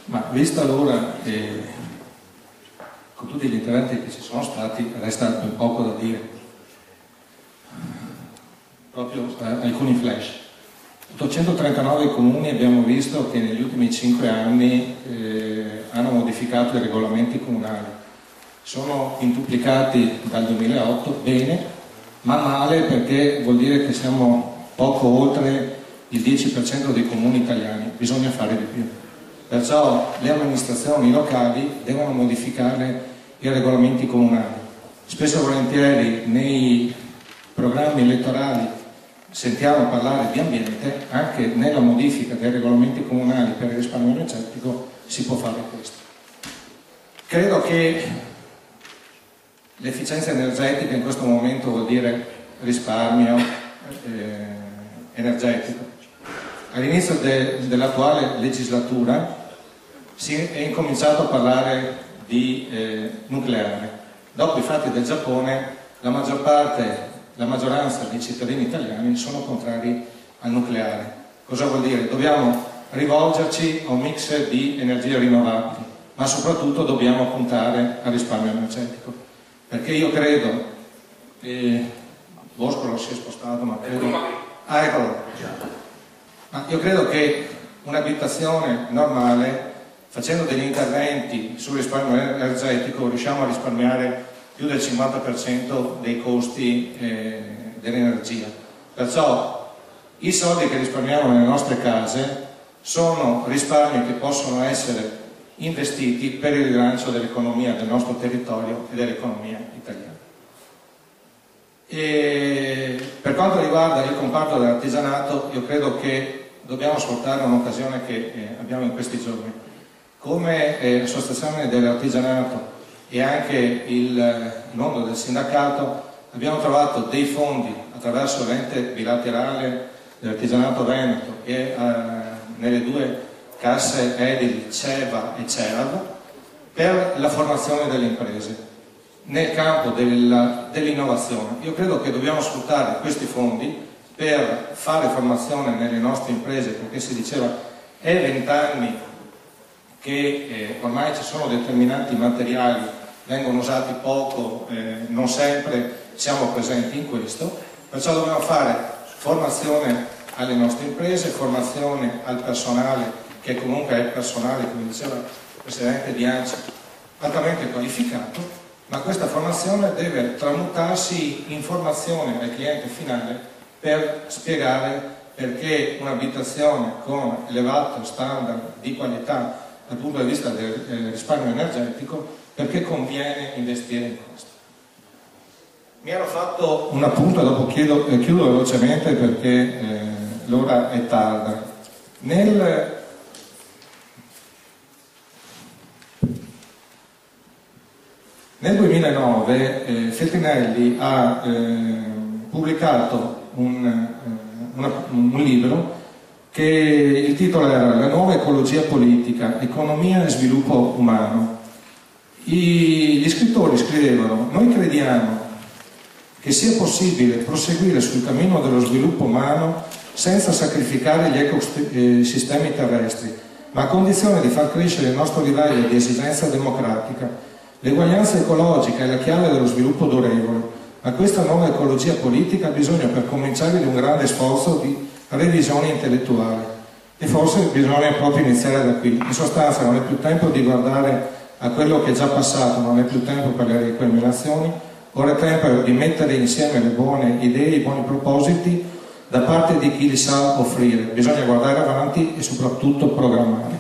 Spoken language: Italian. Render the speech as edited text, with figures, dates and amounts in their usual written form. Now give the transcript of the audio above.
Ma vista l'ora con tutti gli interventi che ci sono stati, resta ben poco da dire. Proprio alcuni flash. 839 comuni abbiamo visto che negli ultimi 5 anni hanno modificato i regolamenti comunali. Sono quintuplicati dal 2008, bene, ma male, perché vuol dire che siamo poco oltre il 10% dei comuni italiani, bisogna fare di più. Perciò le amministrazioni locali devono modificare i regolamenti comunali. Spesso e volentieri nei programmi elettorali sentiamo parlare di ambiente, anche nella modifica dei regolamenti comunali per il risparmio energetico si può fare questo. Credo che l'efficienza energetica in questo momento vuol dire risparmio energetico. All'inizio dell'attuale legislatura si è incominciato a parlare di nucleare. Dopo i fatti del Giappone, la maggioranza dei cittadini italiani sono contrari al nucleare. Cosa vuol dire? Dobbiamo rivolgerci a un mix di energie rinnovabili, ma soprattutto dobbiamo puntare al risparmio energetico. Perché io credo, Boscolo si è spostato, ma credo... Ah, eccolo. Ma io credo che un'abitazione normale, facendo degli interventi sul risparmio energetico, riusciamo a risparmiare più del 50% dei costi dell'energia. Perciò i soldi che risparmiamo nelle nostre case sono risparmi che possono essere investiti per il rilancio dell'economia del nostro territorio e dell'economia italiana. E per quanto riguarda il comparto dell'artigianato, io credo che dobbiamo sfruttare un'occasione che abbiamo in questi giorni. Come associazione dell'artigianato e anche il mondo del sindacato abbiamo trovato dei fondi attraverso l'ente bilaterale dell'artigianato veneto e nelle due casse edili CEVA e CEAV per la formazione delle imprese nel campo dell'innovazione. Io credo che dobbiamo sfruttare questi fondi per fare formazione nelle nostre imprese, perché si diceva è 20 anni che ormai ci sono determinati materiali, vengono usati poco, non sempre siamo presenti in questo, perciò dobbiamo fare formazione alle nostre imprese, formazione al personale, che comunque è il personale, come diceva il Presidente di ANCI, altamente qualificato, ma questa formazione deve tramutarsi in formazione al cliente finale per spiegare perché un'abitazione con elevato standard di qualità dal punto di vista del risparmio energetico, perché conviene investire in questo. Mi ero fatto un appunto, dopo chiudo velocemente perché l'ora è tarda. Nel 2009 Feltrinelli ha pubblicato un libro che il titolo era La nuova ecologia politica, economia e sviluppo umano. Gli scrittori scrivevano: noi crediamo che sia possibile proseguire sul cammino dello sviluppo umano senza sacrificare gli ecosistemi terrestri, ma a condizione di far crescere il nostro livello di esigenza democratica. L'eguaglianza ecologica è la chiave dello sviluppo durevole. A questa nuova ecologia politica bisogna per cominciare di un grande sforzo di revisione intellettuale e forse bisogna proprio iniziare da qui. In sostanza non è più tempo di guardare a quello che è già passato, non è più tempo per le recriminazioni, ora è tempo di mettere insieme le buone idee, i buoni propositi da parte di chi li sa offrire. Bisogna guardare avanti e soprattutto programmare.